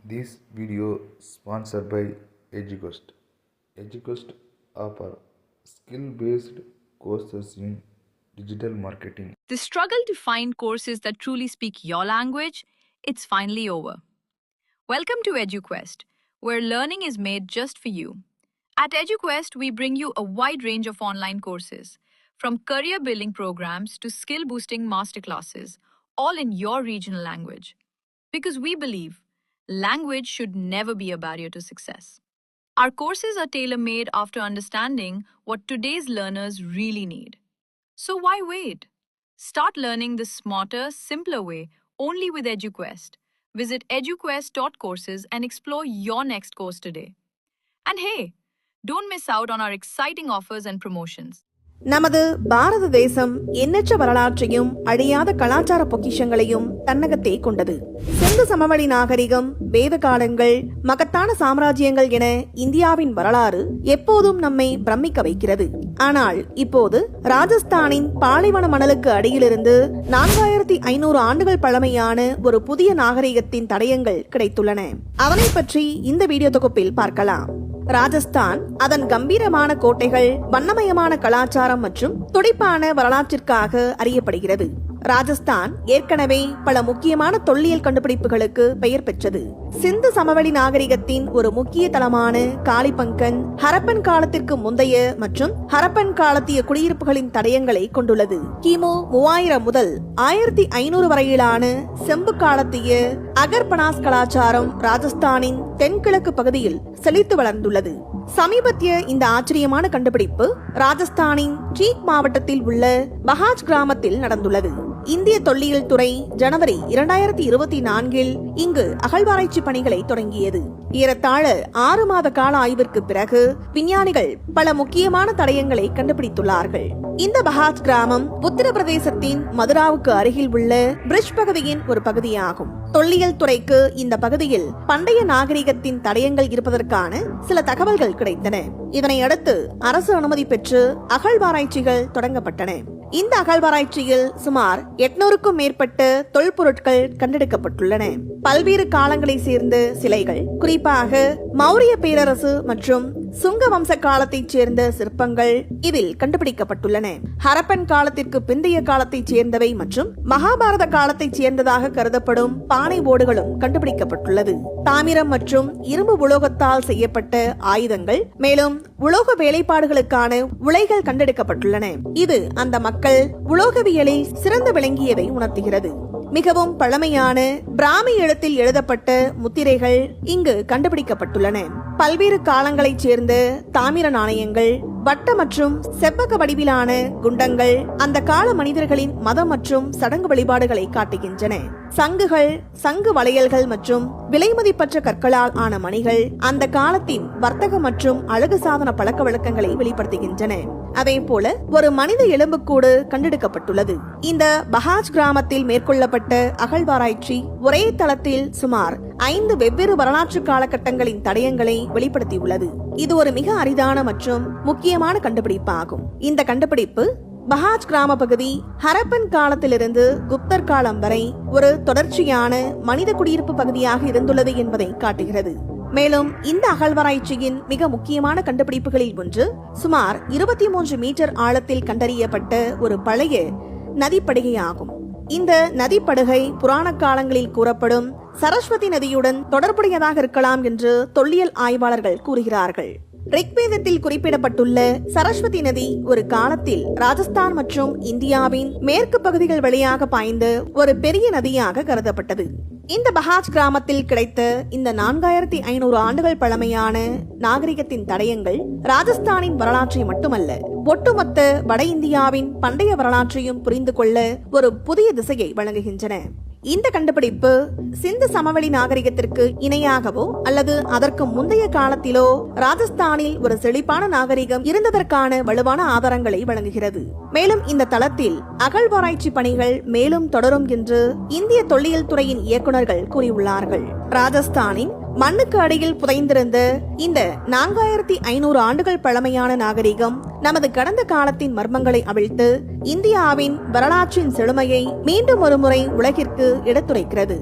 This video sponsored by EduQuest. EduQuest offer skill-based courses in digital marketing. The struggle to find courses that truly speak your language, it's finally over. Welcome to EduQuest, where learning is made just for you. At EduQuest, we bring you a wide range of online courses, from career building programs to skill boosting masterclasses, all in your regional language. Because we believe language should never be a barrier to success. Our courses are tailor made after understanding what today's learners really need. So why wait? Start learning the smarter, simpler way only with EduQuest. Visit eduquest.courses and explore your next course today. And hey, don't miss out on our exciting offers and promotions. நமது பாரத தேசம் எண்ணற்ற வரலாற்றையும் அழியாத கலாச்சார பொக்கிஷங்களையும் தன்னகத்தே கொண்டது. சிந்து சமவெளி நாகரிகம், வேத காலங்கள், மகத்தான சாம்ராஜ்யங்கள் என இந்தியாவின் வரலாறு எப்போதும் நம்மை பிரமிக்க வைக்கிறது. ஆனால் இப்போது ராஜஸ்தானின் பாலைவன மணலுக்கு அடியிலிருந்து 4500 ஆண்டுகள் பழமையான ஒரு புதிய நாகரிகத்தின் தடயங்கள் கிடைத்துள்ளன. அதனை பற்றி இந்த வீடியோ தொகுப்பில் பார்க்கலாம். ராஜஸ்தான் அதன் கம்பீரமான கோட்டைகள், வண்ணமயமான கலாச்சாரம் மற்றும் துடிப்பான வரலாற்றிற்காக அறியப்படுகிறது. ராஜஸ்தான் ஏற்கனவே பல முக்கியமான தொல்லியல் கண்டுபிடிப்புகளுக்கு பெயர் பெற்றது. சிந்து சமவெளி நாகரிகத்தின் ஒரு முக்கிய தளமான காளிபங்கன் ஹரப்பன் காலத்திற்கு முந்தைய மற்றும் ஹரப்பன் காலத்திய குடியிருப்புகளின் தடயங்களை கொண்டுள்ளது. கிமு 3000 முதல் 1500 வரையிலான செம்பு காலத்திய அகர்பனாஸ் கலாச்சாரம் ராஜஸ்தானின் தென்கிழக்கு பகுதியில் செழித்து வளர்ந்துள்ளது. சமீபத்திய இந்த ஆச்சரியமான கண்டுபிடிப்பு ராஜஸ்தானின் சீக் மாவட்டத்தில் உள்ள பஹாஜ் கிராமத்தில் நடந்துள்ளது. இந்திய தொல்லியல் துறை ஜனவரி 2024 இங்கு அகழ்வாராய்ச்சி பணிகளை தொடங்கியது. ஏறத்தாழ 6 மாத கால ஆய்விற்கு பிறகு விஞ்ஞானிகள் பல முக்கியமான தடயங்களை கண்டுபிடித்துள்ளார்கள். இந்த பஹாஜ் கிராமம் உத்தரப்பிரதேசத்தின் மதுராவுக்கு அருகில் உள்ள பிரிட்ஜ் பகுதியின் ஒரு பகுதியாகும். தொல்லியல் துறைக்கு இந்த பகுதியில் பண்டைய நாகரிகத்தின் தடயங்கள் இருப்பதற்கான சில தகவல்கள் கிடைத்தன. இதனை அடுத்து அரசு அனுமதி பெற்று அகழ்வாராய்ச்சிகள் தொடங்கப்பட்டன. இந்த அகழ்வாராய்ச்சியில் சுமார் 800க்கும் மேற்பட்ட தொல்பொருட்கள் கண்டெடுக்கப்பட்டுள்ளன. பல்வேறு காலங்களை சேர்ந்த சிலைகள், குறிப்பாக மௌரிய பேரரசு மற்றும் சுங்க வம்ச காலத்தைச் சேர்ந்த சிற்பங்கள் இதில் கண்டுபிடிக்கப்பட்டுள்ளன. ஹரப்பன் காலத்திற்கு பிந்தைய காலத்தைச் சேர்ந்தவை மற்றும் மகாபாரத காலத்தைச் சேர்ந்ததாக கருதப்படும் பானை ஓடுகளும் கண்டுபிடிக்கப்பட்டுள்ளது. தாமிரம் மற்றும் இரும்பு உலோகத்தால் செய்யப்பட்ட ஆயுதங்கள், மேலும் உலோக வேலைப்பாடுகளுக்கான உலைகள் கண்டெடுக்கப்பட்டுள்ளன. இது அந்த மக்கள் உலோகவியலில் சிறந்து விளங்கியதை உணர்த்துகிறது. மிகவும் பழமையான பிராமி எழுத்தில் எழுதப்பட்ட முத்திரைகள் இங்கு கண்டுபிடிக்கப்பட்டுள்ளன. பல்வேறு காலங்களைச் சேர்ந்த தாமிர நாணயங்கள், வட்ட மற்றும் செவ்வக வடிவிலான குண்டங்கள் அந்த கால மனிதர்களின் மதம் மற்றும் சடங்கு வழிபாடுகளை காட்டுகின்றன. சங்குகள், சங்கு வளையல்கள் மற்றும் விலைமதிப்பற்ற கற்களால் ஆன மணிகள் அந்த காலத்தின் வர்த்தக மற்றும் அழகு சாதன பழக்க வழக்கங்களை வெளிப்படுத்துகின்றன. அதே போல ஒரு மனித எலும்புக்கூடு கண்டெடுக்கப்பட்டுள்ளது. இந்த பஹாஜ் கிராமத்தில் மேற்கொள்ளப்பட்ட அகழ்வாராய்ச்சி ஒரே தளத்தில் சுமார் 5 வெவ்வேறு வரலாற்று காலகட்டங்களின் தடயங்களை வெளிப்படுத்தியுள்ளது. இது ஒரு மிக அரிதான மற்றும் முக்கியமான கண்டுபிடிப்பாகும். இந்த கண்டுபிடிப்பு பஹாஜ் கிராம பகுதி ஹரப்பன் காலத்திலிருந்து குப்தர் காலம் வரை ஒரு தொடர்ச்சியான மனித குடியிருப்பு பகுதியாக இருந்துள்ளது என்பதை காட்டுகிறது. மேலும் இந்த அகழ்வாராய்ச்சியின் மிக முக்கியமான கண்டுபிடிப்புகளில் ஒன்று சுமார் 23 மீட்டர் ஆழத்தில் கண்டறியப்பட்ட ஒரு பழைய நதிப்படுகையாகும். இந்த நதிப்படுகை புராண காலங்களில் கூறப்படும் சரஸ்வதி நதியுடன் தொடர்புடையதாக இருக்கலாம் என்று தொல்லியல் ஆய்வாளர்கள் கூறுகிறார்கள். ரிக்வேதத்தில் குறிப்பிடப்பட்டுள்ள சரஸ்வதி நதி ஒரு காலத்தில் ராஜஸ்தான் மற்றும் இந்தியாவின் மேற்கு பகுதிகள் வழியாக பாய்ந்த ஒரு பெரிய நதியாக கருதப்பட்டது. இந்த பஹாஜ் கிராமத்தில் கிடைத்த இந்த 4500 ஆண்டுகள் பழமையான நாகரிகத்தின் தடயங்கள் ராஜஸ்தானின் வரலாற்றை மட்டுமல்ல, ஒட்டுமொத்த வட இந்தியாவின் பண்டைய வரலாற்றையும் புரிந்து கொள்ள ஒரு புதிய திசையை வழங்குகின்றன. இந்த கண்டுபிடிப்பு சிந்து சமவெளி நாகரிகத்திற்கு இணையாகவோ அல்லது அதற்கு முந்தைய காலத்திலோ ராஜஸ்தானில் ஒரு செழிப்பான நாகரிகம் இருந்ததற்கான வலுவான ஆதாரங்களை வழங்குகிறது. மேலும் இந்த தளத்தில் அகழ்வாராய்ச்சி பணிகள் மேலும் தொடரும் என்று இந்திய தொல்லியல் துறையின் இயக்குநர்கள் கூறியுள்ளார்கள். ராஜஸ்தானின் மண்ணுக்கு அடியில் புதைந்திருந்த இந்த 4500 ஆண்டுகள் பழமையான நாகரிகம் நமது கடந்த காலத்தின் மர்மங்களை அவிழ்த்து இந்தியாவின் வரலாற்றின் செழுமையை மீண்டும் ஒருமுறை உலகிற்கு எடுத்துரைக்கிறது.